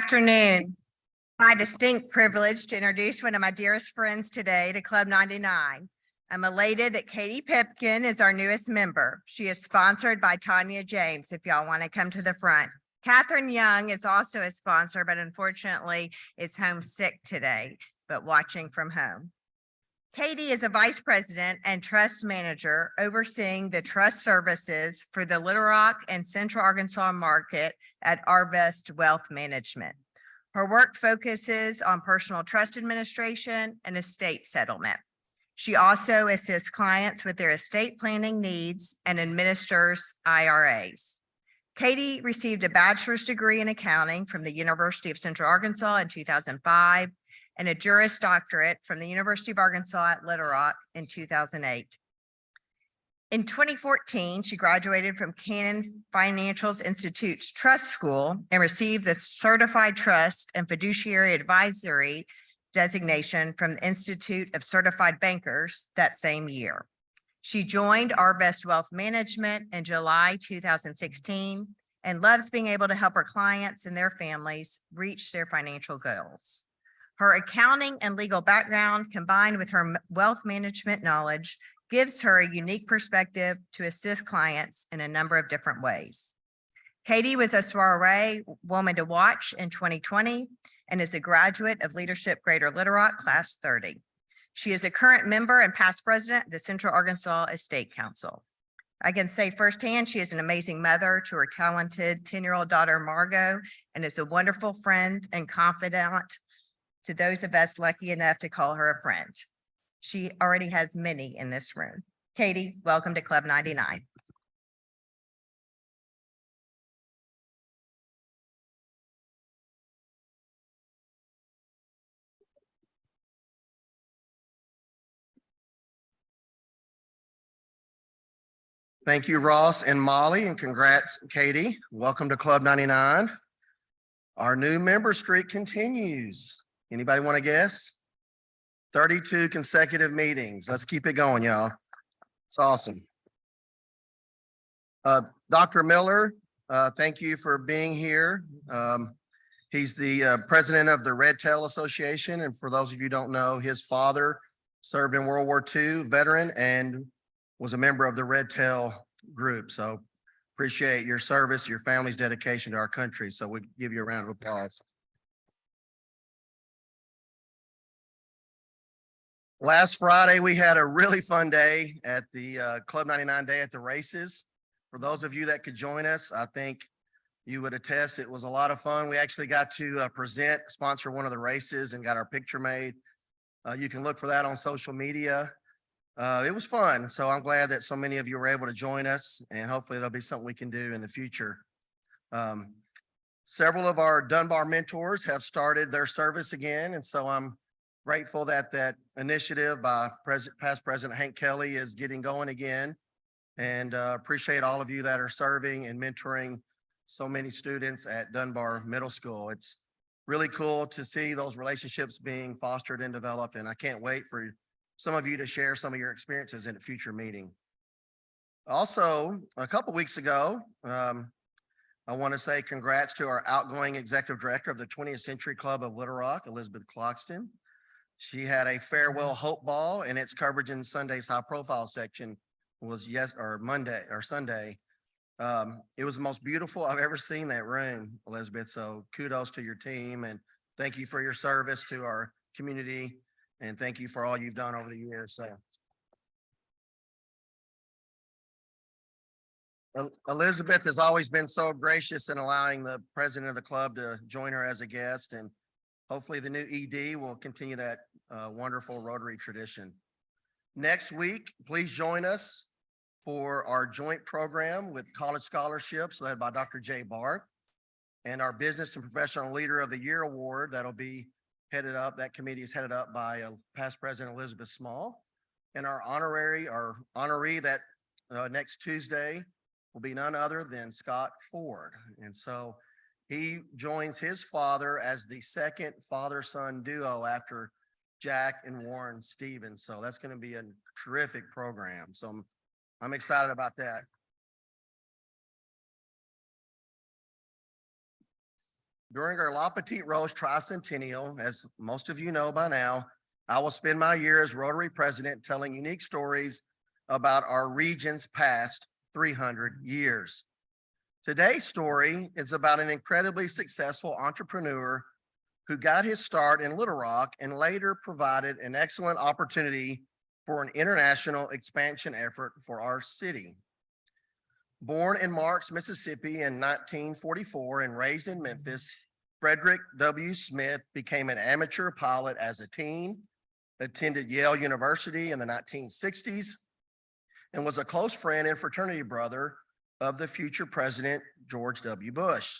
afternoon. My distinct privilege to introduce one of my dearest friends today to Club 99. I'm elated that Katie Pipkin is our newest member. She is sponsored by Tanya James, if y'all want to come to the front. Catherine Young is also a sponsor, but unfortunately is homesick today, but watching from home. Katie is a vice president and trust manager overseeing the trust services for the Little Rock and Central Arkansas market at Arvest Wealth Management. Her work focuses on personal trust administration and estate settlement. She also assists clients with their estate planning needs and administers IRAs. Katie received a bachelor's degree in accounting from the University of Central Arkansas in 2005 and a Juris Doctorate from the University of Arkansas at Little Rock in 2008. In 2014, she graduated from Cannon Financial Institute's Trust School and received the Certified Trust and Fiduciary Advisory designation from the Institute of Certified Bankers that same year. She joined Arvest Wealth Management in July 2016 and loves being able to help her clients and their families reach their financial goals. Her accounting and legal background, combined with her wealth management knowledge, gives her a unique perspective to assist clients in a number of different ways. Katie was a soiree woman to watch in 2020 and is a graduate of Leadership Greater Little Rock Class 30. She is a current member and past president of the Central Arkansas Estate Council. I can say firsthand, she is an amazing mother to her talented 10-year-old daughter, Margot, and is a wonderful friend and confidant to those of us lucky enough to call her a friend. She already has many in this room. Katie, welcome to Club 99. Thank you, Ross and Molly, and congrats, Katie. Welcome to Club 99. Our new member streak continues. Anybody want to guess? 32 consecutive meetings. Let's keep it going, y'all. It's awesome. Dr. Miller, thank you for being here. He's the president of the Red Tail Association. And for those of you who don't know, his father served in World War II, veteran, and was a member of the Red Tail group. So appreciate your service, your family's dedication to our country. So we give you a round of applause. Last Friday, we had a really fun day at the Club 99 Day at the races. For those of you that could join us, I think you would attest it was a lot of fun. We actually got to sponsor one of the races and got our picture made. You can look for that on social media. It was fun. So I'm glad that so many of you were able to join us, and hopefully there'll be something we can do in the future. Several of our Dunbar mentors have started their service again. And so I'm grateful that that initiative by past President Hank Kelly is getting going again, and appreciate all of you that are serving and mentoring so many students at Dunbar Middle School. It's really cool to see those relationships being fostered and developed, and I can't wait for some of you to share some of your experiences in a future meeting. Also, a couple weeks ago, I want to say congrats to our outgoing executive director of the 20th Century Club of Little Rock, Elizabeth Cloxton. She had a farewell hope ball, and its coverage in Sunday's high profile section was Sunday. It was the most beautiful I've ever seen that room, Elizabeth. So kudos to your team, and thank you for your service to our community, and thank you for all you've done over the years. So Elizabeth has always been so gracious in allowing the president of the club to join her as a guest, and hopefully the new ED will continue that wonderful Rotary tradition. Next week, please join us for our joint program with College Scholarships led by Dr. Jay Barth, and our Business and Professional Leader of the Year Award that'll be headed up. That committee is headed up by past President Elizabeth Small, and our honoree that next Tuesday will be none other than Scott Ford. And so he joins his father as the second father-son duo after Jack and Warren Stevens. So that's going to be a terrific program. So I'm excited about that. During our La Petite Rose Tricentennial, as most of you know by now, I will spend my year as Rotary President telling unique stories about our region's past 300 years. Today's story is about an incredibly successful entrepreneur who got his start in Little Rock and later provided an excellent opportunity for an international expansion effort for our city. Born in Marks, Mississippi in 1944 and raised in Memphis, Frederick W. Smith became an amateur pilot as a teen, attended Yale University in the 1960s, and was a close friend and fraternity brother of the future President George W. Bush.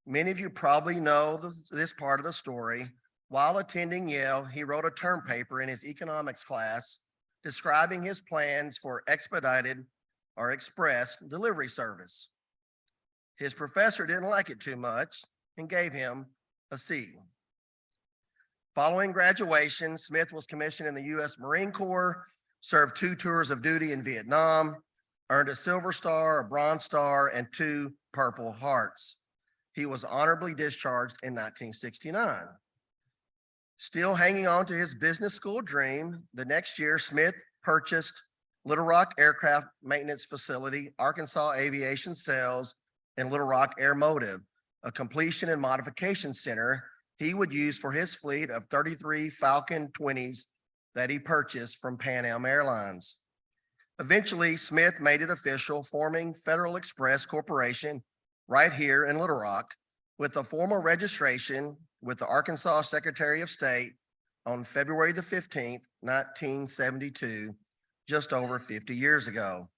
Many of you probably know this part of the story. While attending Yale, he wrote a term paper in his economics class describing his plans for expedited or express delivery service. His professor didn't like it too much and gave him a C. Following graduation, Smith was commissioned in the U.S. Marine Corps, served 2 tours of duty in Vietnam, earned a Silver Star, a Bronze Star, and 2 Purple Hearts. He was honorably discharged in 1969. Still hanging on to his business school dream, the next year, Smith purchased Little Rock Aircraft Maintenance Facility, Arkansas Aviation Sales, and Little Rock Air Motive, a completion and modification center he would use for his fleet of 33 Falcon 20s that he purchased from Pan Am Airlines. Eventually, Smith made it official, forming Federal Express Corporation right here in Little Rock with a formal registration with the Arkansas Secretary of State on February the 15th, 1972, just over 50 years ago.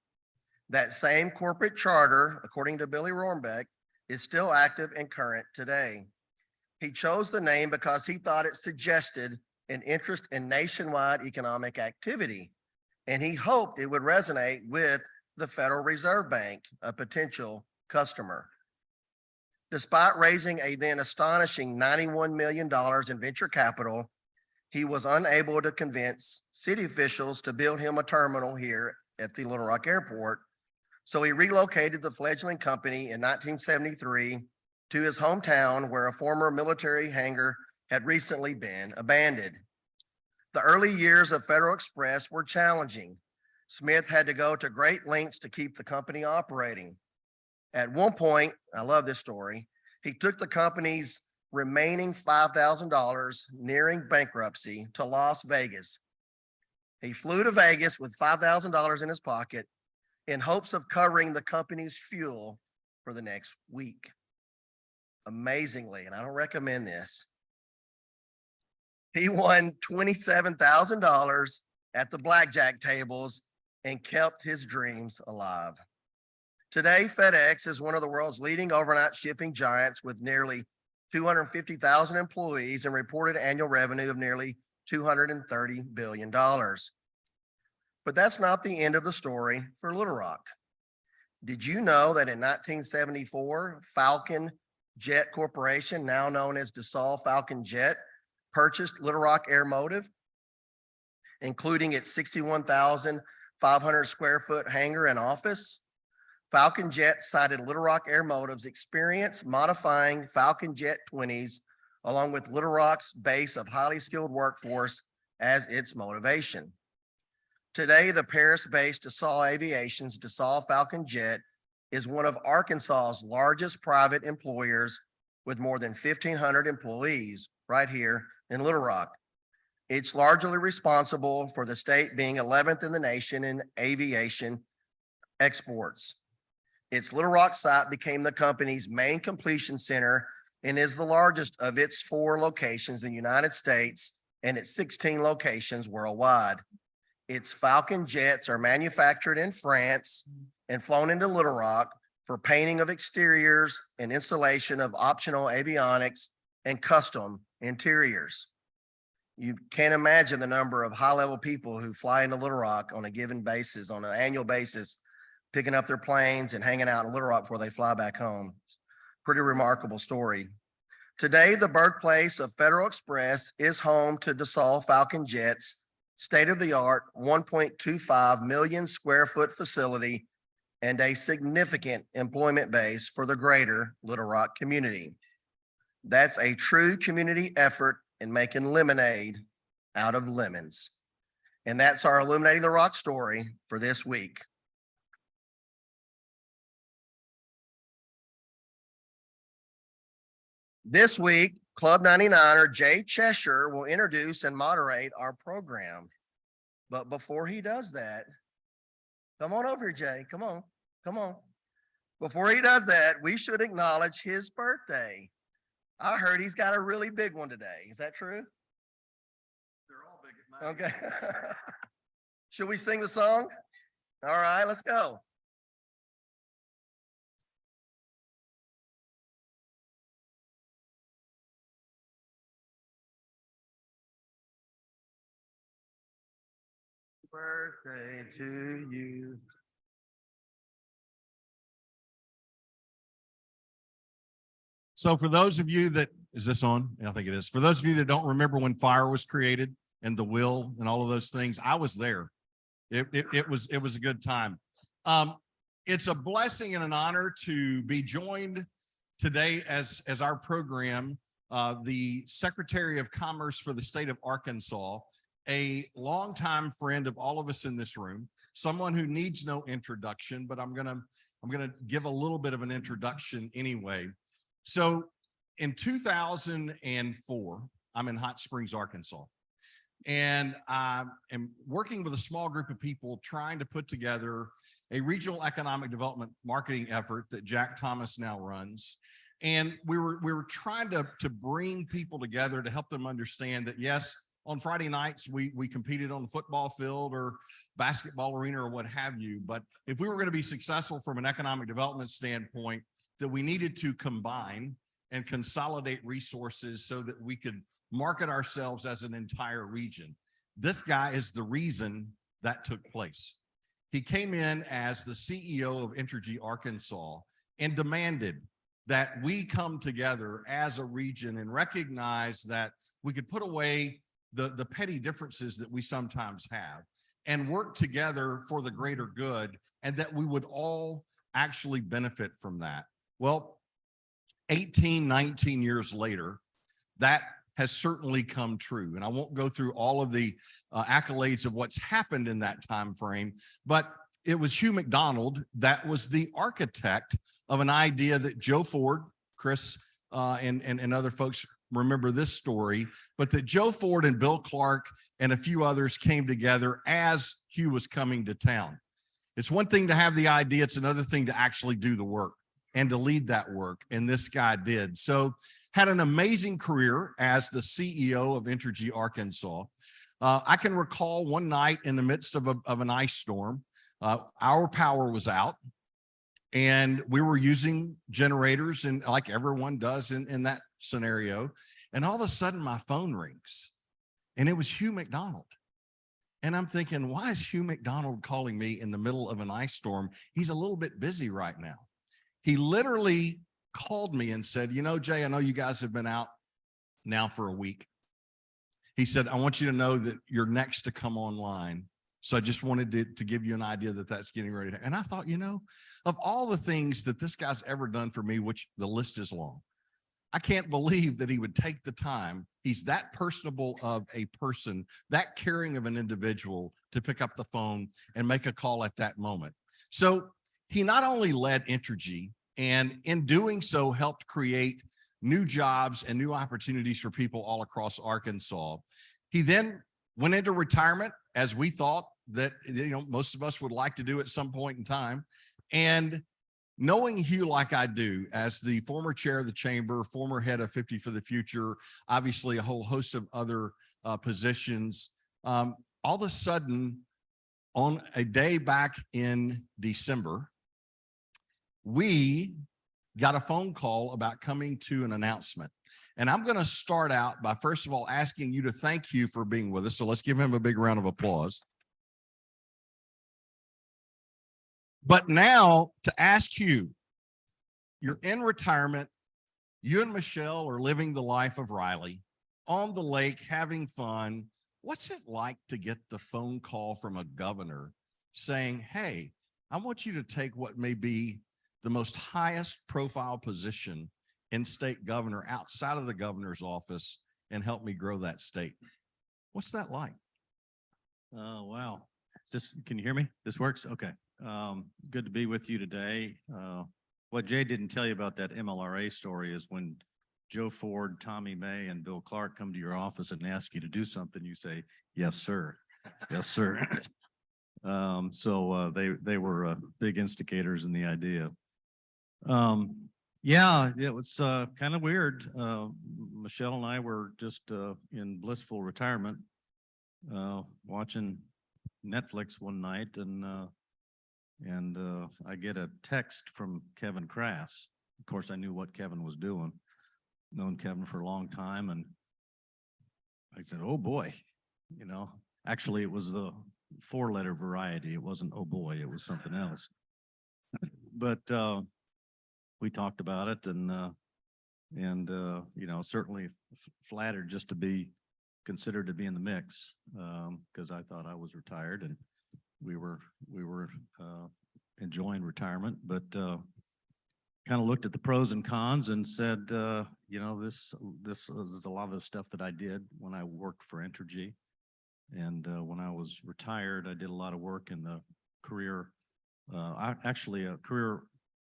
That same corporate charter, according to Billy Rohrbeck, is still active and current today. He chose the name because he thought it suggested an interest in nationwide economic activity, and he hoped it would resonate with the Federal Reserve Bank, a potential customer. Despite raising a then astonishing $91 million in venture capital, he was unable to convince city officials to build him a terminal here at the Little Rock Airport. So he relocated the fledgling company in 1973 to his hometown, where a former military hangar had recently been abandoned. The early years of Federal Express were challenging. Smith had to go to great lengths to keep the company operating. At one point, I love this story, he took the company's remaining $5,000 nearing bankruptcy to Las Vegas. He flew to Vegas with $5,000 in his pocket in hopes of covering the company's fuel for the next week. Amazingly, and I don't recommend this, he won $27,000 at the blackjack tables and kept his dreams alive. Today, FedEx is one of the world's leading overnight shipping giants with nearly 250,000 employees and reported annual revenue of nearly $230 billion. But that's not the end of the story for Little Rock. Did you know that in 1974, Falcon Jet Corporation, now known as Dassault Falcon Jet, purchased Little Rock Air Motive, including its 61,500 square foot hangar and office? Falcon Jet cited Little Rock Air Motive's experience modifying Falcon Jet 20s, along with Little Rock's base of highly skilled workforce, as its motivation. Today, the Paris-based Dassault Aviation's Dassault Falcon Jet is one of Arkansas's largest private employers, with more than 1,500 employees right here in Little Rock. It's largely responsible for the state being 11th in the nation in aviation exports. Its Little Rock site became the company's main completion center and is the largest of its 4 locations in the United States and its 16 locations worldwide. Its Falcon jets are manufactured in France and flown into Little Rock for painting of exteriors and installation of optional avionics and custom interiors. You can't imagine the number of high-level people who fly into Little Rock on a given basis, on an annual basis, picking up their planes and hanging out in Little Rock before they fly back home. Pretty remarkable story. Today, the birthplace of Federal Express is home to Dassault Falcon Jet's state-of-the-art 1.25 million square foot facility and a significant employment base for the greater Little Rock community. That's a true community effort in making lemonade out of lemons. And that's our Illuminating the Rock story for this week. This week, Club 99er Jay Cheshire will introduce and moderate our program. But before he does that, come on over here, Jay. Come on, come on. Before he does that, we should acknowledge his birthday. I heard he's got a really big one today. Is that true? They're all big at mine. Okay. Should we sing the song? All right, let's go. Birthday to you. So for those of you that, is this on? Yeah, I think it is. For those of you that don't remember when fire was created and the will and all of those things, I was there. It was a good time. It's a blessing and an honor to be joined today as our program, the Secretary of Commerce for the state of Arkansas, a longtime friend of all of us in this room, someone who needs no introduction, but I'm gonna give a little bit of an introduction anyway. So in 2004, I'm in Hot Springs, Arkansas, and I am working with a small group of people trying to put together a regional economic development marketing effort that Jack Thomas now runs. And we were trying to bring people together to help them understand that, yes, on Friday nights, we competed on the football field or basketball arena or what have you. But if we were going to be successful from an economic development standpoint, that we needed to combine and consolidate resources so that we could market ourselves as an entire region. This guy is the reason that took place. He came in as the CEO of Entergy Arkansas and demanded that we come together as a region and recognize that we could put away the petty differences that we sometimes have and work together for the greater good, and that we would all actually benefit from that. Well, 18, 19 years later, that has certainly come true. And I won't go through all of the accolades of what's happened in that time frame, but it was Hugh McDonald that was the architect of an idea that Joe Ford, Chris, and other folks remember this story, but that Joe Ford and Bill Clark and a few others came together as Hugh was coming to town. It's one thing to have the idea, it's another thing to actually do the work and to lead that work, and this guy did. So had an amazing career as the CEO of Entergy Arkansas. I can recall one night in the midst of an ice storm, our power was out and we were using generators, and like everyone does in that scenario. And all of a sudden my phone rings and it was Hugh McDonald. And I'm thinking, why is Hugh McDonald calling me in the middle of an ice storm? He's a little bit busy right now. He literally called me and said, you know, Jay, I know you guys have been out now for a week. He said, I want you to know that you're next to come online. So I just wanted to give you an idea that that's getting ready to. And I thought, you know, of all the things that this guy's ever done for me, which the list is long, I can't believe that he would take the time. He's that personable of a person, that caring of an individual, to pick up the phone and make a call at that moment. So he not only led Entergy, and in doing so helped create new jobs and new opportunities for people all across Arkansas. He then went into retirement, as we thought that, you know, most of us would like to do at some point in time. And knowing Hugh like I do, as the former chair of the chamber, former head of 50 for the Future, obviously a whole host of other positions, all of a sudden, on a day back in December, we got a phone call about coming to an announcement. And I'm going to start out by, first of all, asking you to thank Hugh for being with us. So let's give him a big round of applause. But now to ask you, you're in retirement. You and Michelle are living the life of Riley on the lake, having fun. What's it like to get the phone call from a governor saying, hey, I want you to take what may be the most highest profile position in-state governor outside of the governor's office and helped me grow that state. What's that like? Oh, wow. Can you hear me? This works? Okay. Good to be with you today. What Jay didn't tell you about that MLRA story is when Joe Ford, Tommy May, and Bill Clark come to your office and ask you to do something, you say, yes, sir. Yes, sir. They were big instigators in the idea. Yeah, it was kind of weird. Michelle and I were just in blissful retirement, watching Netflix one night, and I get a text from Kevin Krass. Of course, I knew what Kevin was doing, known Kevin for a long time, and I said, "Oh boy," Actually, it was the 4-letter variety. It wasn't "oh boy," it was something else. But we talked about it, and certainly flattered just to be considered to be in the mix, because I thought I was retired and we were enjoying retirement, but kind of looked at the pros and cons and said, this is a lot of the stuff that I did when I worked for Entergy. And when I was retired, I did a lot of work in the career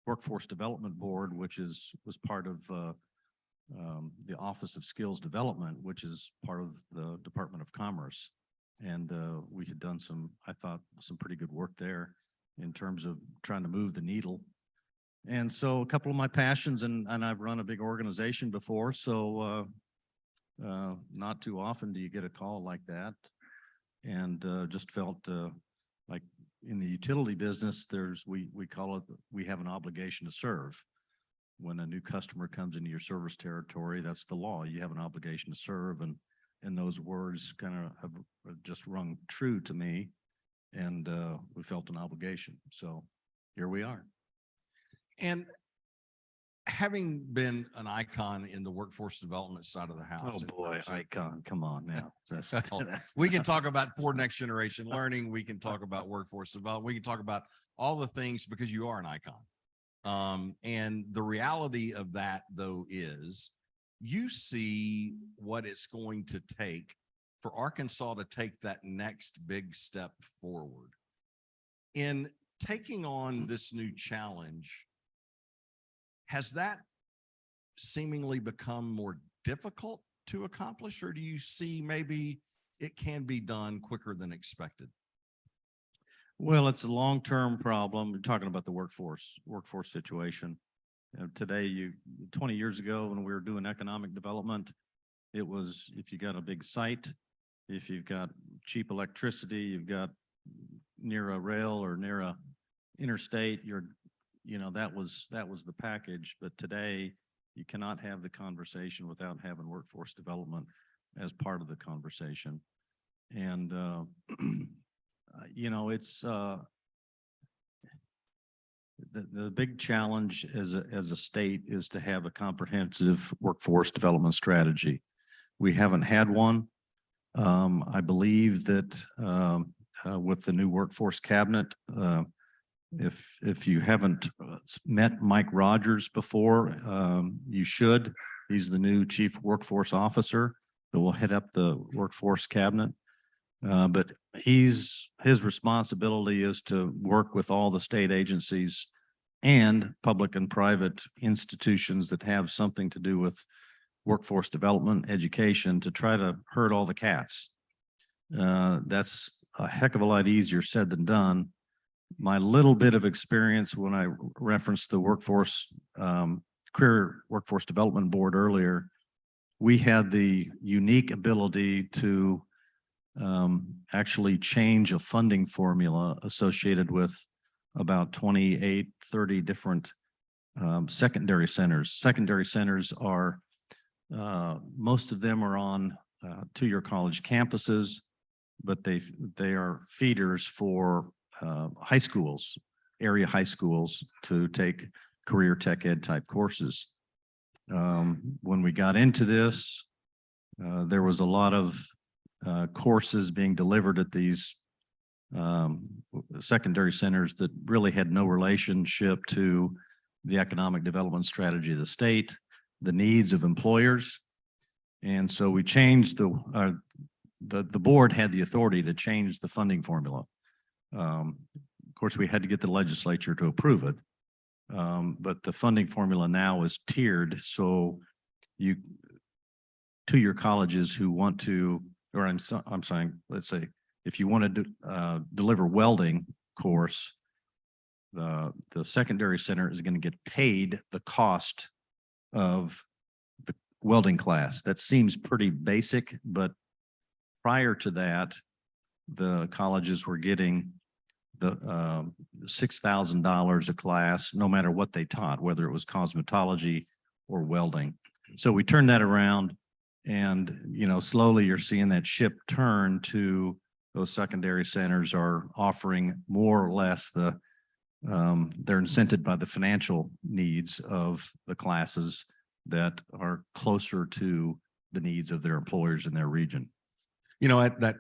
workforce development board, which was part of the Office of Skills Development, which is part of the Department of Commerce. And we had done I thought, some pretty good work there in terms of trying to move the needle. And so a couple of my passions, and I've run a big organization before, so not too often do you get a call like that. And just felt like in the utility business, we call it, we have an obligation to serve. When a new customer comes into your service territory, that's the law. You have an obligation to serve, and those words kind of have just rung true to me, and we felt an obligation. So here we are. And having been an icon in the workforce development side of the house. Oh boy, icon, come on now. We can talk about for next generation learning. We can talk about workforce development. We can talk about all the things, because you are an icon. And the reality of that, though, is you see what it's going to take for Arkansas to take that next big step forward. In taking on this new challenge, has that seemingly become more difficult to accomplish, or do you see maybe it can be done quicker than expected? Well, it's a long-term problem. We're talking about the workforce situation. Today, 20 years ago, when we were doing economic development, it was, if you got a big site, if you've got cheap electricity, you've got near a rail or near a interstate, that was the package. But today, you cannot have the conversation without having workforce development as part of the conversation. And it's the big challenge as a state is to have a comprehensive workforce development strategy. We haven't had one. I believe that with the new workforce cabinet, if you haven't met Mike Rogers before, you should. He's the new chief workforce officer that will head up the workforce cabinet. But his responsibility is to work with all the state agencies and public and private institutions that have something to do with workforce development, education, to try to herd all the cats. That's a heck of a lot easier said than done. My little bit of experience when I referenced the career workforce development board earlier, we had the unique ability to actually change a funding formula associated with about 28, 30 different secondary centers. Secondary centers are, most of them are on two-year college campuses, but they are feeders for high schools, area high schools, to take career tech ed type courses. When we got into this, there was a lot of courses being delivered at these secondary centers that really had no relationship to the economic development strategy of the state. the needs of employers. And so we changed the board had the authority to change the funding formula. Of course, we had to get the legislature to approve it. But the funding formula now is tiered. So two-year colleges who want to, or I'm saying, let's say, if you want to deliver welding course, the secondary center is going to get paid the cost of the welding class. That seems pretty basic, but prior to that, the colleges were getting the $6,000 a class, no matter what they taught, whether it was cosmetology or welding. So we turned that around, and slowly you're seeing that ship turn to those secondary centers are offering more or less they're incented by the financial needs of the classes that are closer to the needs of their employers in their region. That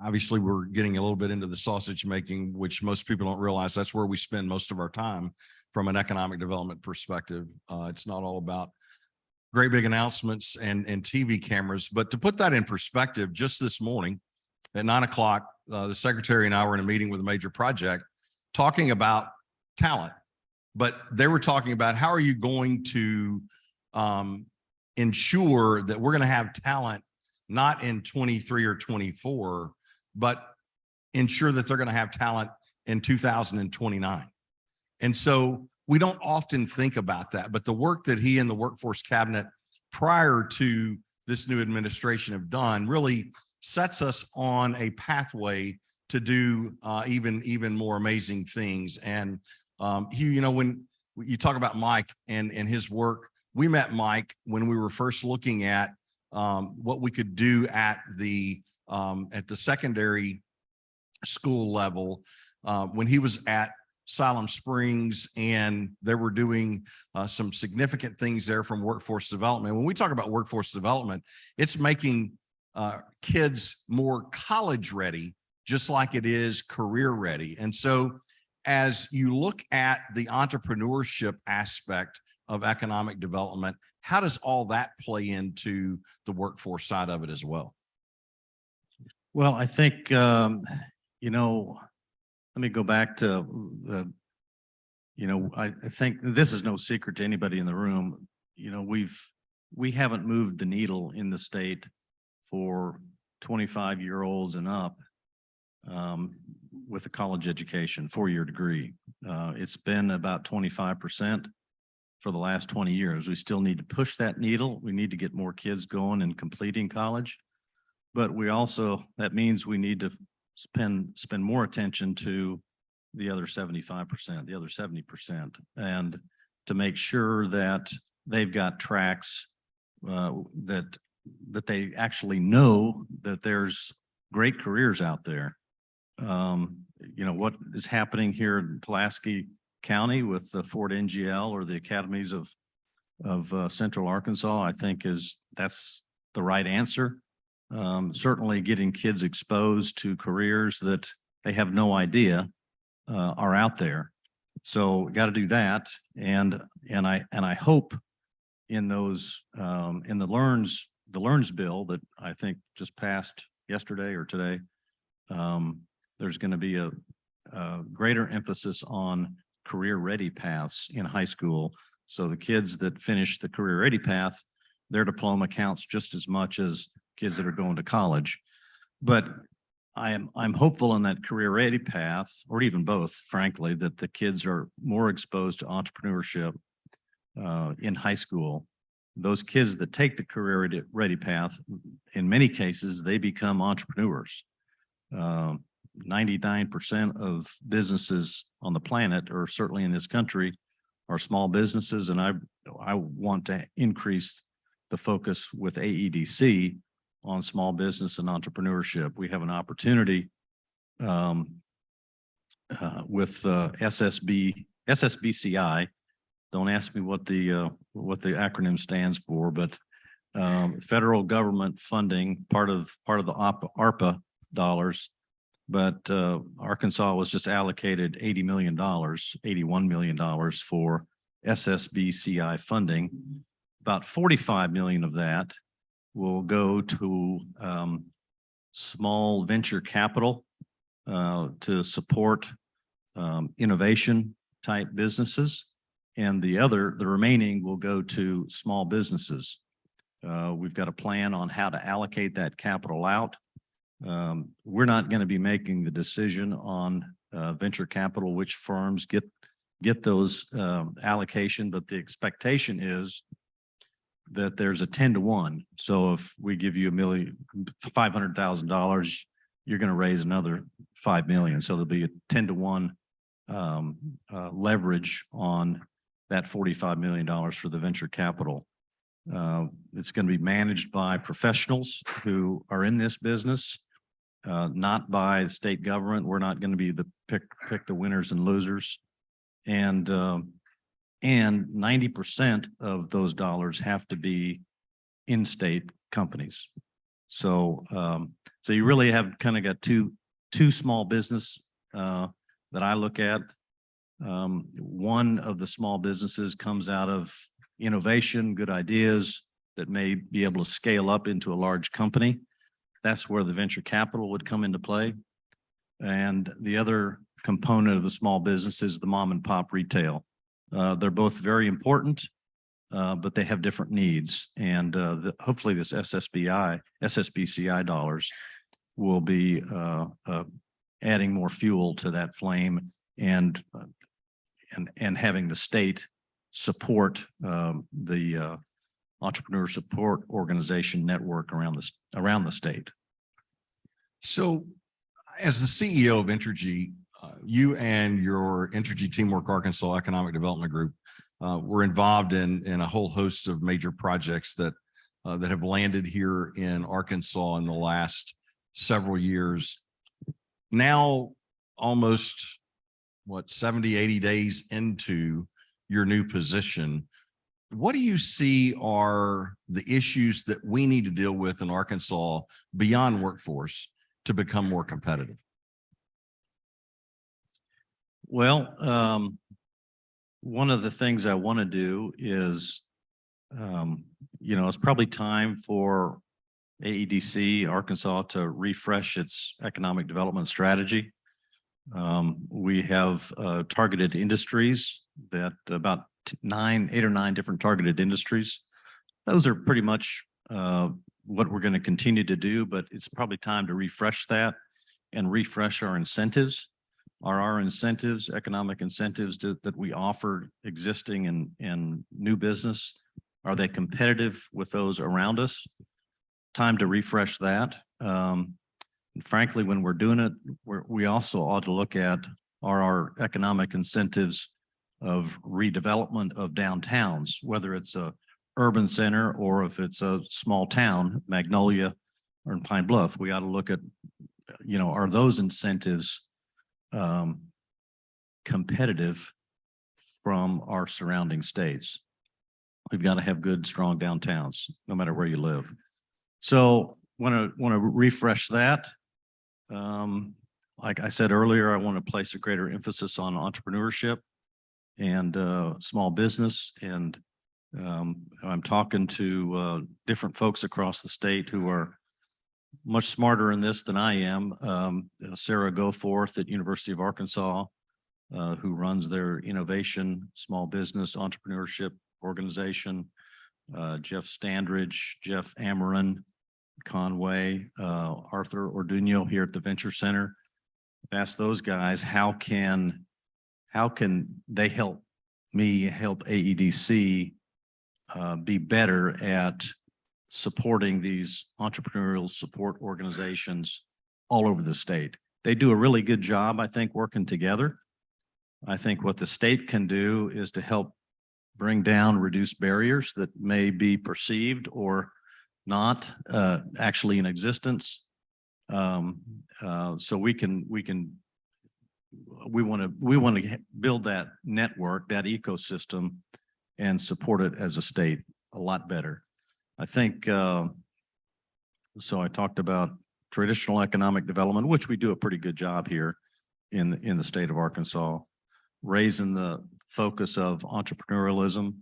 obviously we're getting a little bit into the sausage making, which most people don't realize that's where we spend most of our time from an economic development perspective. It's not all about great big announcements and TV cameras, but to put that in perspective, just this morning at 9 o'clock, the secretary and I were in a meeting with a major project talking about talent, but they were talking about how are you going to ensure that we're going to have talent not in 23 or 24, but ensure that they're going to have talent in 2029. And so we don't often think about that, but the work that he and the workforce cabinet prior to this new administration have done really sets us on a pathway to do even more amazing things. And when you talk about Mike and his work, we met Mike when we were first looking at what we could do at the secondary school level when he was at Siloam Springs, and they were doing some significant things there from workforce development. When we talk about workforce development, it's making kids more college ready, just like it is career ready. And so as you look at the entrepreneurship aspect of economic development, how does all that play into the workforce side of it as well? Well, I think, let me go back to I think this is no secret to anybody in the room. We haven't moved the needle in the state for 25-year-olds and up with a college education, 4-year degree. It's been about 25% for the last 20 years. We still need to push that needle. We need to get more kids going and completing college. But that means we need to spend more attention to the other 75%, the other 70%, and to make sure that they've got tracks that they actually know that there's great careers out there. What is happening here in Pulaski County with the Ford NGL or the academies of Central Arkansas, I think that's the right answer. Certainly getting kids exposed to careers that they have no idea are out there. So we got to do that. And I hope in those in the Learns bill that I think just passed yesterday or today, there's going to be a greater emphasis on career ready paths in high school. So the kids that finish the career ready path, their diploma counts just as much as kids that are going to college. But I'm hopeful in that career ready path, or even both, frankly, that the kids are more exposed to entrepreneurship in high school. Those kids that take the career ready path, in many cases, they become entrepreneurs. 99% of businesses on the planet, or certainly in this country, are small businesses. And I want to increase the focus with AEDC on small business and entrepreneurship. We have an opportunity with SSBCI. Don't ask me what the acronym stands for, but federal government funding, part of the ARPA dollars. But Arkansas was just allocated $80 million, $81 million for SSBCI funding. about 45 million of that will go to small venture capital to support innovation type businesses. And the remaining will go to small businesses. We've got a plan on how to allocate that capital out. We're not going to be making the decision on venture capital, which firms get those allocation, but the expectation is that there's a 10-to-1. So if we give you $500,000, you're going to raise another 5 million. So there'll be a 10-to-1 leverage on that $45 million for the venture capital. It's going to be managed by professionals who are in this business, not by the state government. We're not going to be the pick the winners and losers. And 90% of those dollars have to be in-state companies. So, so you really have kind of got two small business that I look at. One of the small businesses comes out of innovation, good ideas that may be able to scale up into a large company. That's where the venture capital would come into play. And the other component of the small business is the mom and pop retail. They're both very important, but they have different needs. And hopefully this SSBCI dollars will be adding more fuel to that flame and having the state support the entrepreneur support organization network around the state. So as the CEO of Entergy, you and your Entergy Teamwork Arkansas Economic Development Group were involved in a whole host of major projects that have landed here in Arkansas in the last several years. Now, almost 70, 80 days into your new position, what do you see are the issues that we need to deal with in Arkansas beyond workforce to become more competitive? Well, one of the things I want to do is, it's probably time for AEDC Arkansas to refresh its economic development strategy. We have targeted industries that about 8 or 9 different targeted industries. Those are pretty much what we're going to continue to do, but it's probably time to refresh that and refresh our incentives. Are our incentives, economic incentives that we offer existing and new business, are they competitive with those around us? Time to refresh that. And frankly, when we're doing it, we also ought to look at are our economic incentives of redevelopment of downtowns, whether it's a urban center or if it's a small town, Magnolia or in Pine Bluff. We ought to look at, are those incentives competitive from our surrounding states? We've got to have good, strong downtowns, no matter where you live. So want to refresh that. Like I said earlier, I want to place a greater emphasis on entrepreneurship and small business. And I'm talking to different folks across the state who are much smarter in this than I am. Sarah Goforth at University of Arkansas, who runs their innovation, small business, entrepreneurship organization. Jeff Standridge, Jeff Amarin, Conway, Arthur Orduno here at the Venture Center. I've asked those guys, how can they help me help AEDC be better at supporting these entrepreneurial support organizations all over the state. They do a really good job, I think, working together. I think what the state can do is to help bring down, reduce barriers that may be perceived or not actually in existence. So we want to build that network, that ecosystem, and support it as a state a lot better. I think, so I talked about traditional economic development, which we do a pretty good job here in the state of Arkansas, raising the focus of entrepreneurialism.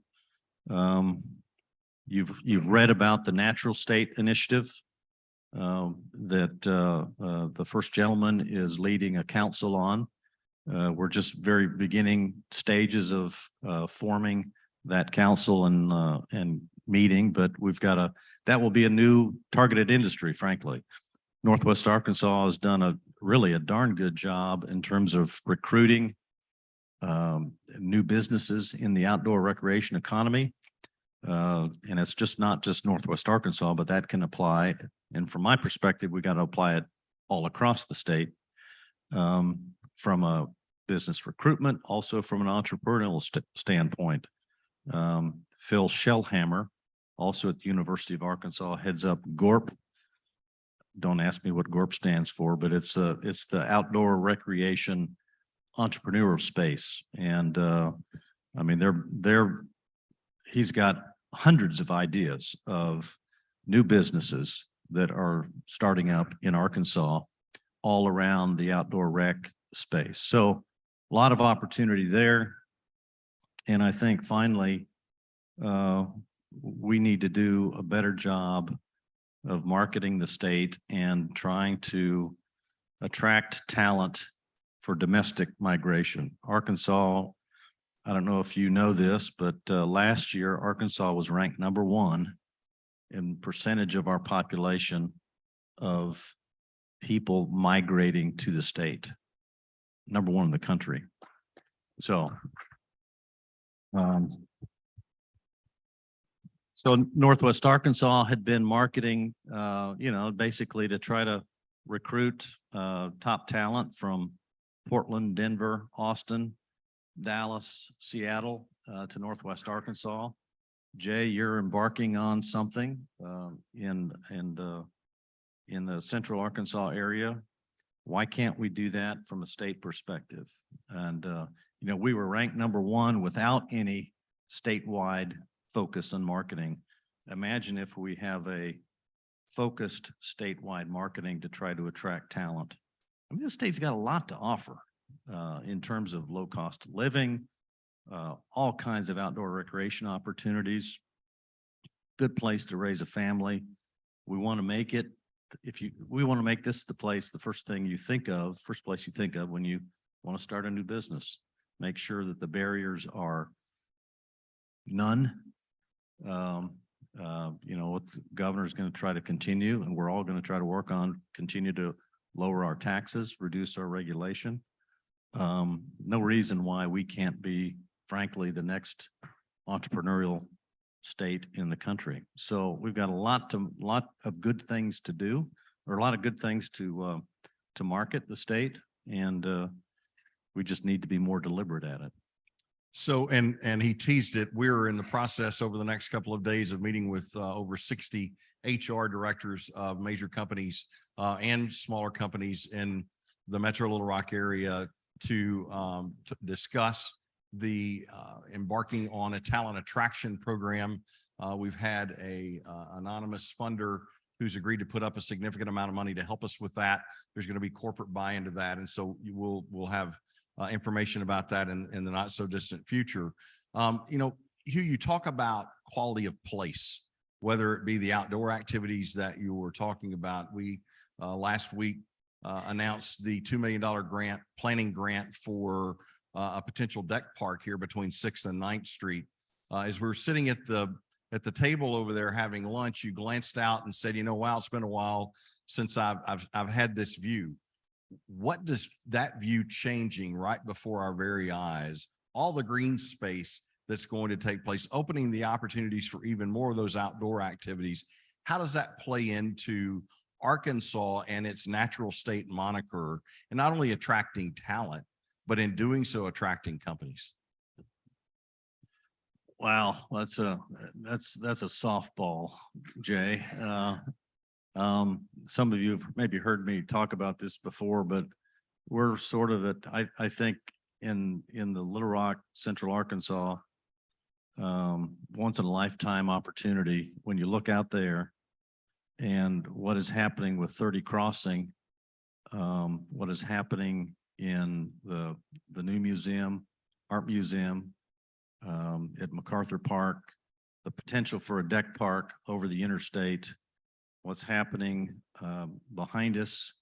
You've read about the Natural State Initiative that the first gentleman is leading a council on. We're just very beginning stages of forming that council and meeting, but that will be a new targeted industry, frankly. Northwest Arkansas has done really a darn good job in terms of recruiting new businesses in the outdoor recreation economy. And it's just not just Northwest Arkansas, but that can apply. And from my perspective, we got to apply it all across the state, from a business recruitment, also from an entrepreneurial standpoint. Phil Shellhammer, also at the University of Arkansas, heads up GORP. Don't ask me what GORP stands for, but it's the outdoor recreation entrepreneurial space. And I mean, he's got hundreds of ideas of new businesses that are starting up in Arkansas all around the outdoor rec space. So a lot of opportunity there. And I think finally, we need to do a better job of marketing the state and trying to attract talent for domestic migration. Arkansas, I don't know if you know this, but last year, Arkansas was ranked #1 in percentage of our population of people migrating to the state. #1 in the country. So, so Northwest Arkansas had been marketing, basically to try to recruit top talent from Portland, Denver, Austin, Dallas, Seattle, to Northwest Arkansas. Jay, you're embarking on something in the Central Arkansas area. Why can't we do that from a state perspective? And we were ranked #1 without any statewide focus on marketing. Imagine if we have a focused statewide marketing to try to attract talent. I mean, the state's got a lot to offer in terms of low cost of living, all kinds of outdoor recreation opportunities, good place to raise a family. We want to make it, we want to make this the first place you think of when you want to start a new business. Make sure that the barriers are none. What the governor's going to try to continue, and we're all going to try to work on, continue to lower our taxes, reduce our regulation. No reason why we can't be, frankly, the next entrepreneurial state in the country. So we've got a lot of good things to do, or a lot of good things to market the state, and we just need to be more deliberate at it. So, and he teased it, we're in the process over the next couple of days of meeting with over 60 HR directors of major companies and smaller companies in the Metro Little Rock area to discuss the embarking on a talent attraction program. We've had a anonymous funder who's agreed to put up a significant amount of money to help us with that. There's going to be corporate buy-in to that. And so we'll have information about that in the not so distant future. Hugh, you talk about quality of place, whether it be the outdoor activities that you were talking about. We last week announced the $2 million planning grant for a potential deck park here between 6th and 9th Street. As we were sitting at the table over there having lunch, you glanced out and said, wow, it's been a while since I've had this view. What does that view changing right before our very eyes, all the green space that's going to take place, opening the opportunities for even more of those outdoor activities? How does that play into Arkansas and its natural state moniker, and not only attracting talent, but in doing so, attracting companies? Wow, that's a softball, Jay. Some of you have maybe heard me talk about this before, but we're sort of I think in the Little Rock, Central Arkansas, once in a lifetime opportunity when you look out there and what is happening with 30 Crossing, what is happening in the new museum, art museum, at MacArthur Park, the potential for a deck park over the interstate, what's happening behind us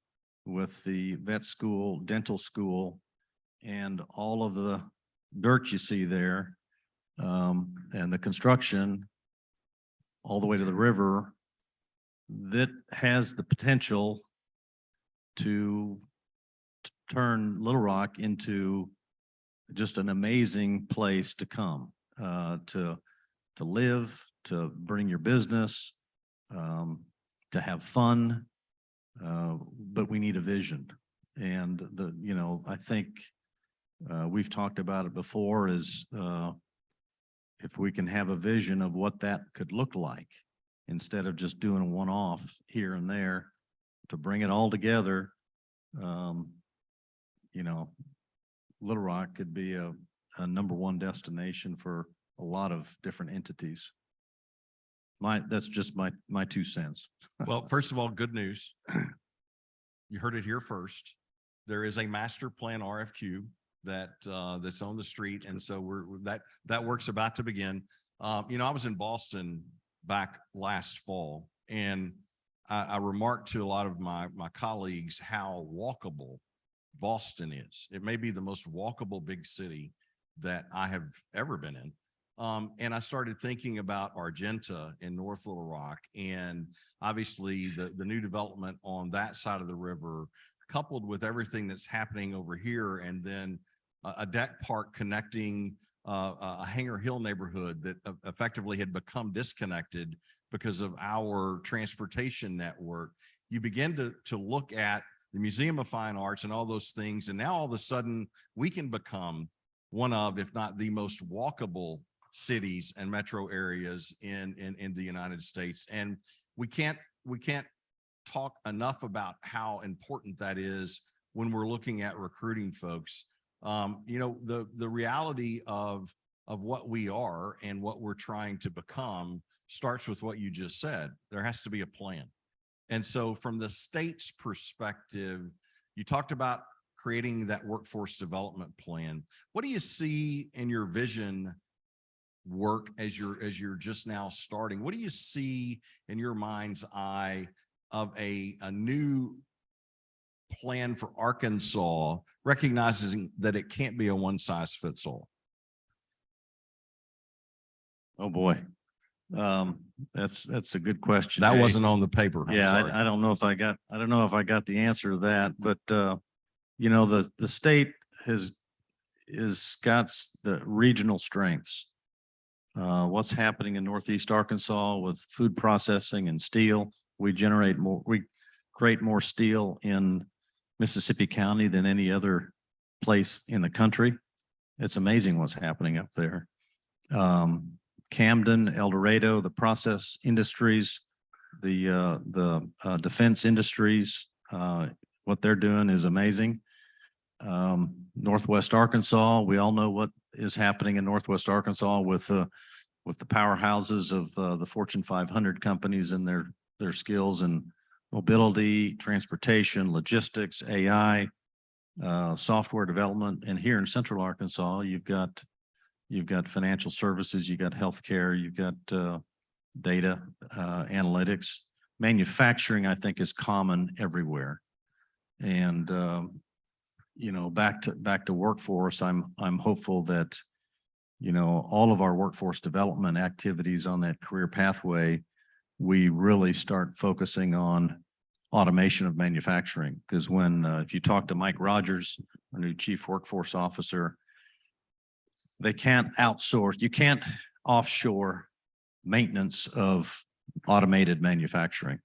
with the vet school, dental school, and all of the dirt you see there, and the construction all the way to the river, that has the potential to turn Little Rock into just an amazing place to come, to live, to bring your business, to have fun. But we need a vision. And I think we've talked about it before, is if we can have a vision of what that could look like, instead of just doing a one-off here and there, to bring it all together, Little Rock could be a #1 destination for a lot of different entities. That's just my 2 cents. Well, first of all, good news. You heard it here first. There is a master plan RFQ that's on the street. And so that work's about to begin. I was in Boston back last fall, and I remarked to a lot of my colleagues how walkable Boston is. It may be the most walkable big city that I have ever been in. And I started thinking about Argenta in North Little Rock, and obviously the new development on that side of the river, coupled with everything that's happening over here, and then a deck park connecting a Hanger Hill neighborhood that effectively had become disconnected because of our transportation network. You begin to look at the Museum of Fine Arts and all those things, and now all of a sudden we can become one of, if not the most walkable cities and metro areas in the United States. And we can't talk enough about how important that is when we're looking at recruiting folks. The reality of what we are and what we're trying to become starts with what you just said. There has to be a plan. And so from the state's perspective, you talked about creating that workforce development plan. What do you see in your vision work as you're just now starting? What do you see in your mind's eye of a new plan for Arkansas, recognizing that it can't be a one size fits all? Oh boy. That's a good question. That Jay. wasn't on the paper. Yeah, I don't know if I got the answer to that, but the state has got the regional strengths. What's happening in Northeast Arkansas with food processing and steel? We create more steel in Mississippi County than any other place in the country. It's amazing what's happening up there. Camden, El Dorado, the process industries, the defense industries, what they're doing is amazing. Northwest Arkansas, we all know what is happening in Northwest Arkansas with the powerhouses of the Fortune 500 companies and their skills in mobility, transportation, logistics, AI, software development. And here in Central Arkansas, you've got financial services, you've got healthcare, you've got data analytics. Manufacturing, I think, is common everywhere. And back to workforce, I'm hopeful that all of our workforce development activities on that career pathway, we really start focusing on automation of manufacturing. Because if you talk to Mike Rogers, our new Chief Workforce Officer, they can't outsource, you can't offshore maintenance of automated manufacturing.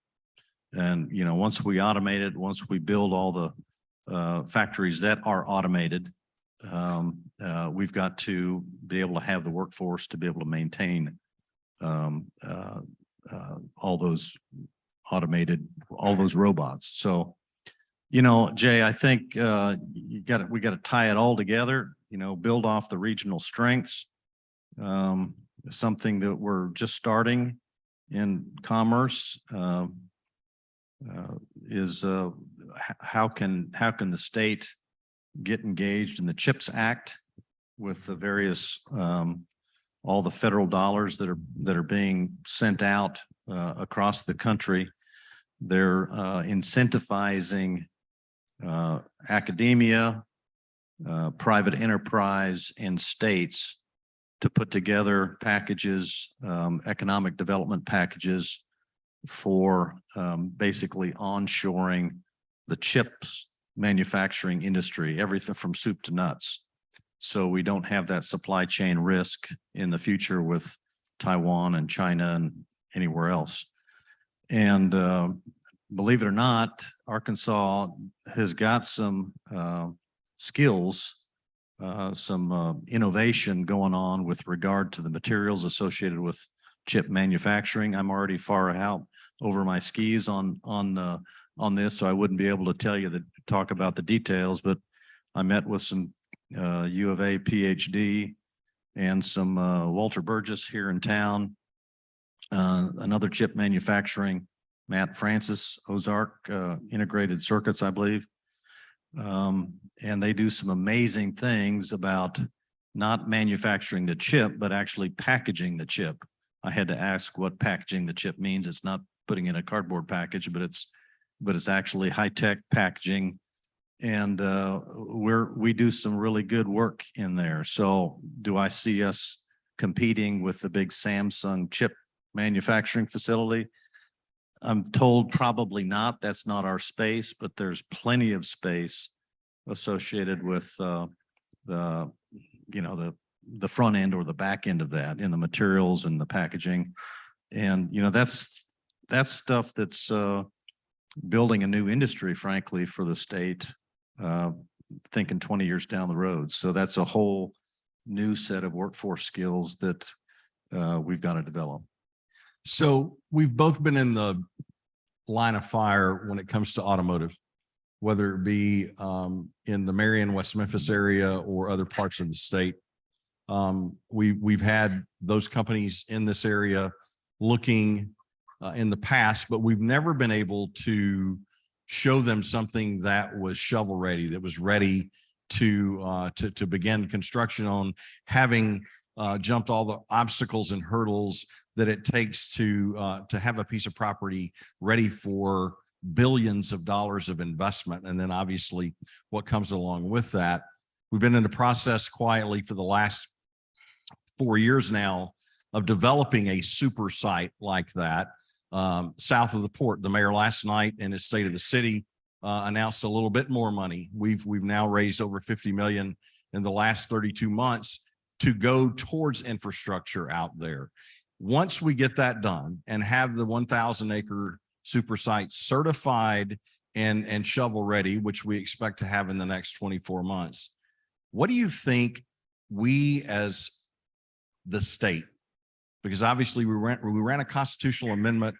And, once we automate it, once we build all the factories that are automated, we've got to be able to have the workforce to be able to maintain all those robots. So, Jay, I think we got to tie it all together, build off the regional strengths. Something that we're just starting in commerce is how can the state get engaged in the CHIPS Act with the various all the federal dollars that are being sent out across the country. They're incentivizing academia, private enterprise, and states to put together packages, economic development packages for basically onshoring the chips manufacturing industry, everything from soup to nuts. So we don't have that supply chain risk in the future with Taiwan and China and anywhere else. And believe it or not, Arkansas has got some skills, some innovation going on with regard to the materials associated with chip manufacturing. I'm already far out over my skis on this, so I wouldn't be able to talk about the details, but I met with some U of A PhD and some Walter Burgess here in town, another chip manufacturing, Matt Francis, Ozark Integrated Circuits, I believe. And they do some amazing things about not manufacturing the chip, but actually packaging the chip. I had to ask what packaging the chip means. It's not putting in a cardboard package, but it's actually high-tech packaging. And we do some really good work in there. So do I see us competing with the big Samsung chip manufacturing facility? I'm told probably not. That's not our space, but there's plenty of space associated with the front end or the back end of that in the materials and the packaging. And, that's stuff that's building a new industry, frankly, for the state, thinking 20 years down the road. So that's a whole new set of workforce skills that we've got to develop. So we've both been in the line of fire when it comes to automotive, whether it be in the Marion, West Memphis area or other parts of the state. We've had those companies in this area looking in the past, but we've never been able to show them something that was shovel ready, that was ready to begin construction on, having jumped all the obstacles and hurdles that it takes to have a piece of property ready for billions of dollars of investment. And then obviously what comes along with that. We've been in the process quietly for the last 4 years now of developing a super site like that south of the port. The mayor last night in his State of the City announced a little bit more money. We've now raised over 50 million in the last 32 months to go towards infrastructure out there. Once we get that done and have the 1,000-acre super site certified and shovel ready, which we expect to have in the next 24 months, what do you think we as the state, because obviously we ran a constitutional amendment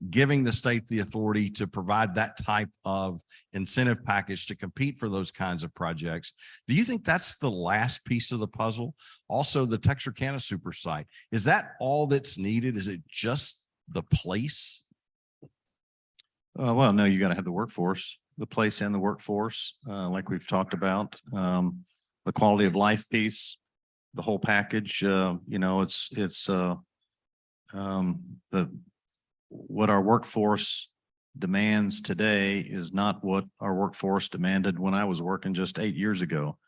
giving the state the authority to provide that type of incentive package to compete for those kinds of projects. Do you think that's the last piece of the puzzle? Also, the Texarkana super site, is that all that's needed? Is it just the place? Well, no, you got to have the workforce, the place and the workforce, like we've talked about, the quality of life piece, the whole package. What our workforce demands today is not what our workforce demanded when I was working just 8 years ago.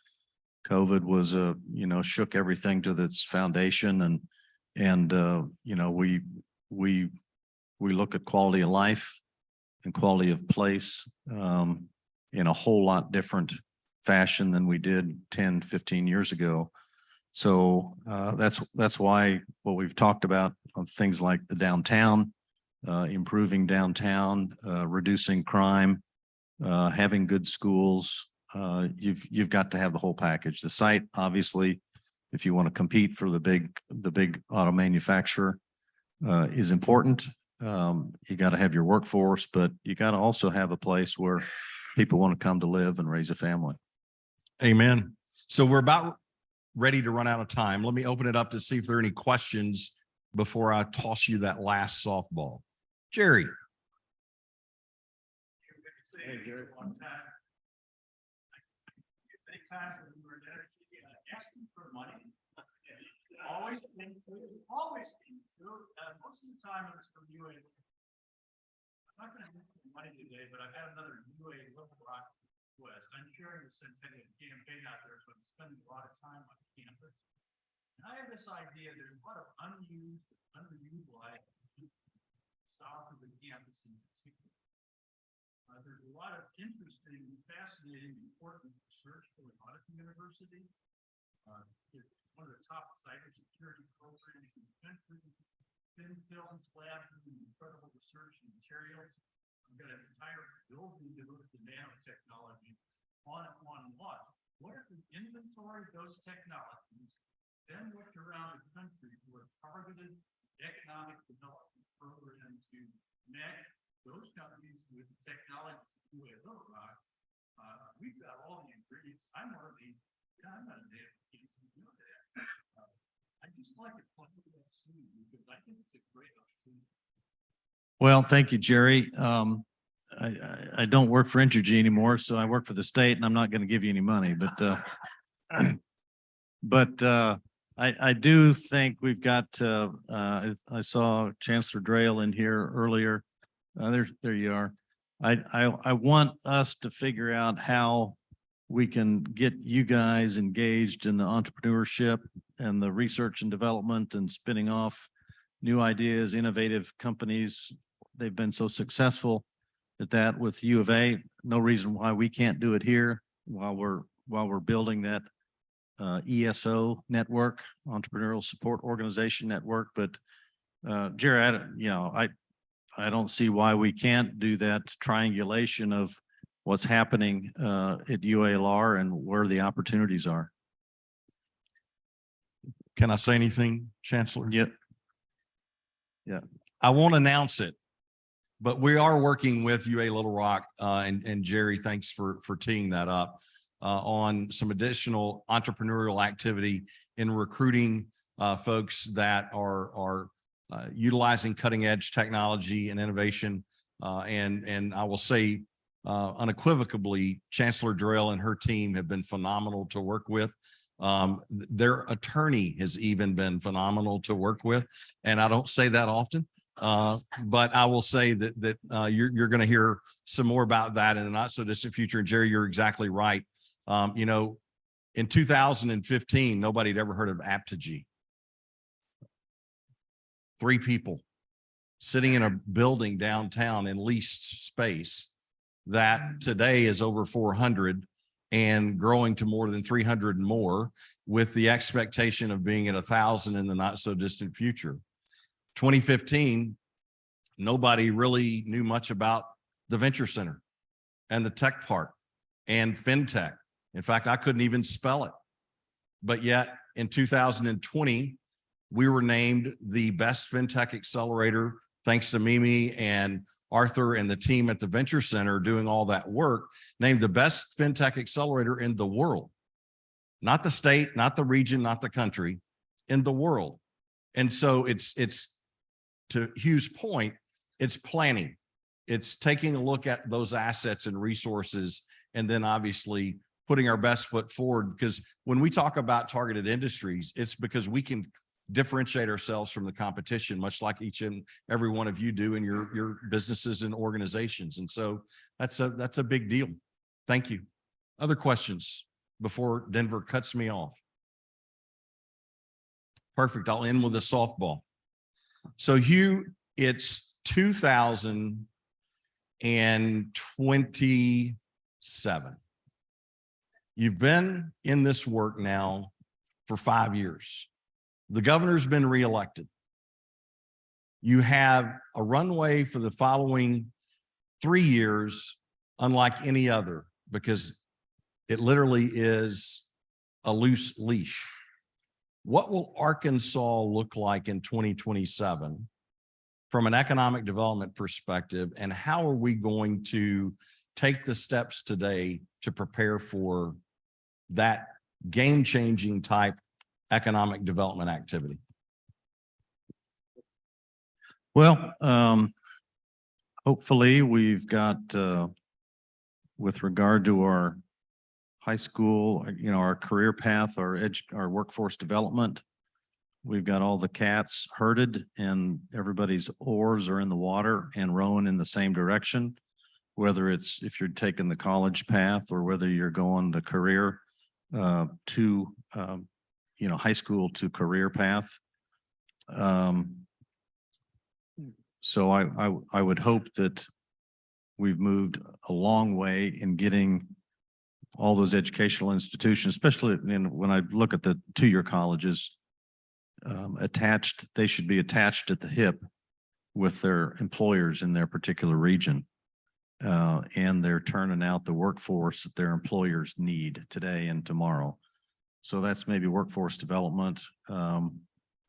COVID was shook everything to its foundation, and we look at quality of life and quality of place in a whole lot different fashion than we did 10, 15 years ago. So that's why what we've talked about on things like the downtown, improving downtown, reducing crime, having good schools. You've got to have the whole package. The site, obviously, if you want to compete for the big auto manufacturer, is important. You got to have your workforce, but you got to also have a place where people want to come to live and raise a family. Amen. So we're about ready to run out of time. Let me open it up to see if there are any questions before I toss you that last softball. Jerry. Hey, Jerry. One time, many times when we were there, asking for money. Always, always, most of the time it was from UA. I'm not gonna have any money today, but I've had another UA Little Rock request. I'm sharing the Centennial campaign out there, so I'm spending a lot of time on campus. And I have this idea, there's a lot of unused, underutilized south of the campus in particular. There's a lot of interesting, fascinating, important research going on at the university. It's one of the top cybersecurity programs in the country. Thin films lab doing incredible research and materials. I've got an entire building devoted to nanotechnology on and on. What if we inventory those technologies, then looked around the country for targeted economic development programs to connect those companies with the technologies of Little Rock? We've got all the ingredients. I'm not a native. You know that. I just like to plant that seed because I think it's a great opportunity. Well, thank you, Jerry. I don't work for Entergy anymore, so I work for the state, and I'm not going to give you any money, but I do think we've got, I saw Chancellor Drayle in here earlier. There you are. I want us to figure out how we can get you guys engaged in the entrepreneurship and the research and development and spinning off new ideas, innovative companies. They've been so successful at that with U of A. No reason why we can't do it here while we're building that ESO network, Entrepreneurial Support Organization network. But Jerry, I don't see why we can't do that triangulation of what's happening at UALR and where the opportunities are. Can I say anything, Chancellor? Yep. I won't announce it, but we are working with UA Little Rock, and Jerry, thanks for teeing that up, on some additional entrepreneurial activity in recruiting folks that are utilizing cutting edge technology and innovation. And I will say unequivocally, Chancellor Drayle and her team have been phenomenal to work with. Their attorney has even been phenomenal to work with. And I don't say that often, but I will say that you're going to hear some more about that in the not so distant future. And Jerry, you're exactly right. In 2015, nobody had ever heard of Aptigee. 3 people sitting in a building downtown in leased space that today is over 400 and growing to more than 300 and more, with the expectation of being at 1,000 in the not so distant future. 2015, nobody really knew much about the Venture Center and the tech park and FinTech. In fact, I couldn't even spell it. But yet in 2020, we were named the best FinTech accelerator, thanks to Mimi and Arthur and the team at the Venture Center doing all that work, named the best FinTech accelerator in the world. Not the state, not the region, not the country, in the world. And so it's to Hugh's point, it's planning. It's taking a look at those assets and resources, and then obviously putting our best foot forward. Because when we talk about targeted industries, it's because we can differentiate ourselves from the competition, much like each and every one of you do in your businesses and organizations. And so that's a big deal. Thank you. Other questions before Denver cuts me off? Perfect. I'll end with a softball. So Hugh, it's 2027. You've been in this work now for 5 years. The governor's been reelected. You have a runway for the following 3 years, unlike any other, because it literally is a loose leash. What will Arkansas look like in 2027 from an economic development perspective, and how are we going to take the steps today to prepare for that game-changing type economic development activity? Well, hopefully we've got, with regard to our high school, our career path, our workforce development, We've got all the cats herded and everybody's oars are in the water and rowing in the same direction. Whether it's if you're taking the college path or whether you're going the career to high school to career path. So I would hope that we've moved a long way in getting all those educational institutions, especially when I look at the two-year colleges, they should be attached at the hip with their employers in their particular region. And they're turning out the workforce that their employers need today and tomorrow. So that's maybe workforce development.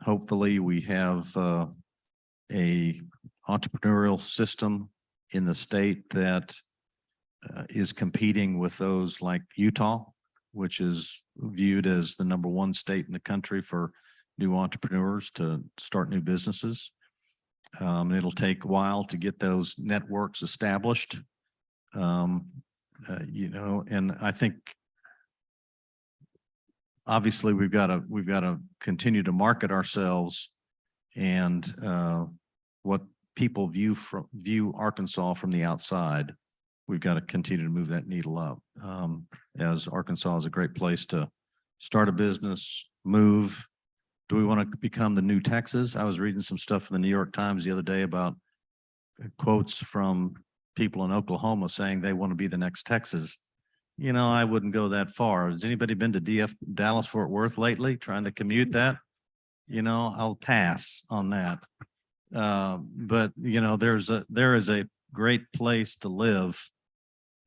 Hopefully we have a entrepreneurial system in the state that is competing with those like Utah, which is viewed as the #1 state in the country for new entrepreneurs to start new businesses. It'll take a while to get those networks established. And I think obviously we've got to continue to market ourselves and what people view Arkansas from the outside. We've got to continue to move that needle up, as Arkansas is a great place to start a business, move. Do we want to become the new Texas? I was reading some stuff in the New York Times the other day about quotes from people in Oklahoma saying they want to be the next Texas. I wouldn't go that far. Has anybody been to Dallas Fort Worth lately, trying to commute that? I'll pass on that. But there is a great place to live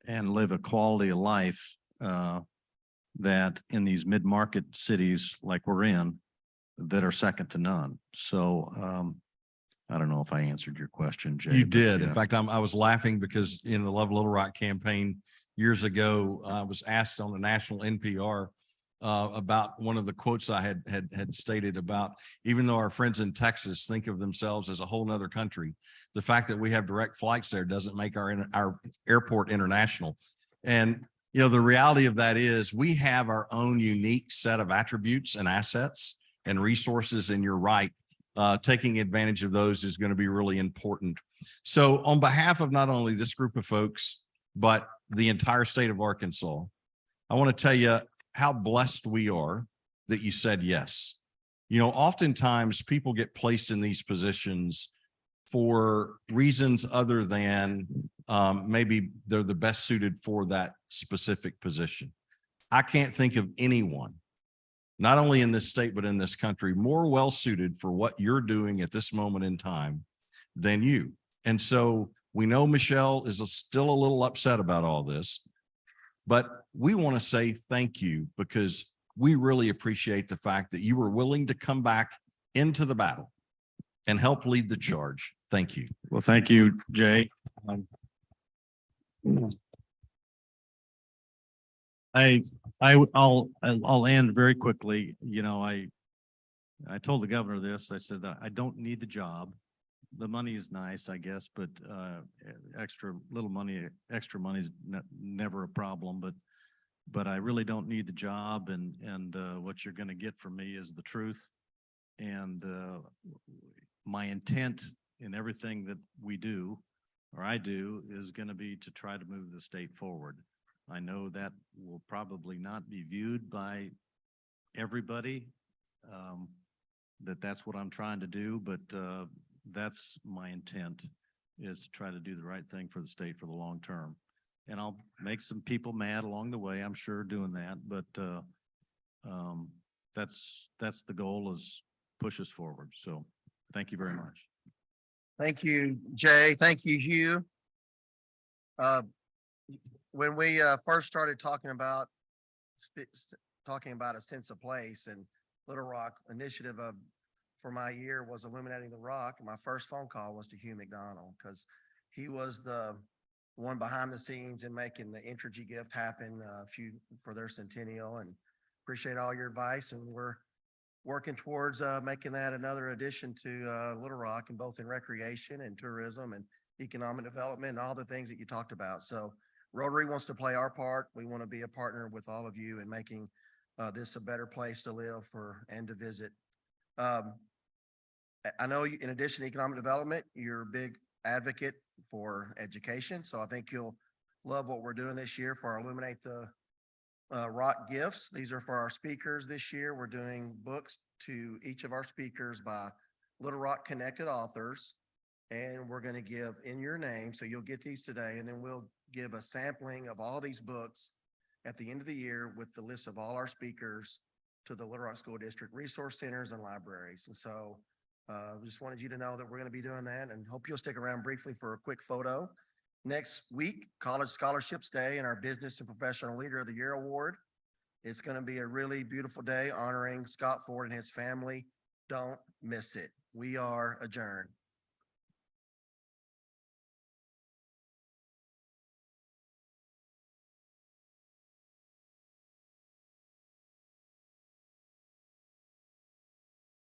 and live a quality of life that in these mid-market cities like we're in that are second to none. So I don't know if I answered your question, Jay. You but did. yeah. In fact, I was laughing because in the Love Little Rock campaign years ago, I was asked on the national NPR about one of the quotes I had stated about, even though our friends in Texas think of themselves as a whole nother country, the fact that we have direct flights there doesn't make our airport international. And the reality of that is we have our own unique set of attributes and assets and resources, and you're right. Taking advantage of those is going to be really important. So on behalf of not only this group of folks, but the entire state of Arkansas, I want to tell you how blessed we are that you said yes. Oftentimes people get placed in these positions for reasons other than maybe they're the best suited for that specific position. I can't think of anyone, not only in this state, but in this country, more well suited for what you're doing at this moment in time than you. And so we know Michelle is still a little upset about all this, but we want to say thank you because we really appreciate the fact that you were willing to come back into the battle and help lead the charge. Thank you. Well, thank you, Jay. I'll end very quickly. I told the governor this. I said that I don't need the job. The money is nice, I guess, but extra money is never a problem. But I really don't need the job, and what you're going to get from me is the truth. And my intent in everything that we do, or I do, is going to be to try to move the state forward. I know that will probably not be viewed by everybody, that's what I'm trying to do, but that's my intent, is to try to do the right thing for the state for the long term. And I'll make some people mad along the way, I'm sure, doing that, but that's the goal, is push us forward. So thank you very much. Thank you, Jay. Thank you, Hugh. When we first started talking about a sense of place, and Little Rock initiative for my year was Illuminating the Rock, and my first phone call was to Hugh McDonald, because he was the one behind the scenes in making the Entergy gift happen for their centennial, and appreciate all your advice. And we're working towards making that another addition to Little Rock, and both in recreation and tourism and economic development and all the things that you talked about. So Rotary wants to play our part. We want to be a partner with all of you in making this a better place to live and to visit I know in addition to economic development, you're a big advocate for education. So I think you'll love what we're doing this year for our Illuminate the Rock gifts. These are for our speakers this year. We're doing books to each of our speakers by Little Rock connected authors. And we're going to give in your name. So you'll get these today, and then we'll give a sampling of all these books at the end of the year with the list of all our speakers to the Little Rock School District resource centers and libraries. And so just wanted you to know that we're going to be doing that, and hope you'll stick around briefly for a quick photo. Next week, College Scholarships Day and our Business and Professional Leader of the Year Award. It's going to be a really beautiful day honoring Scott Ford and his family. Don't miss it. We are adjourned.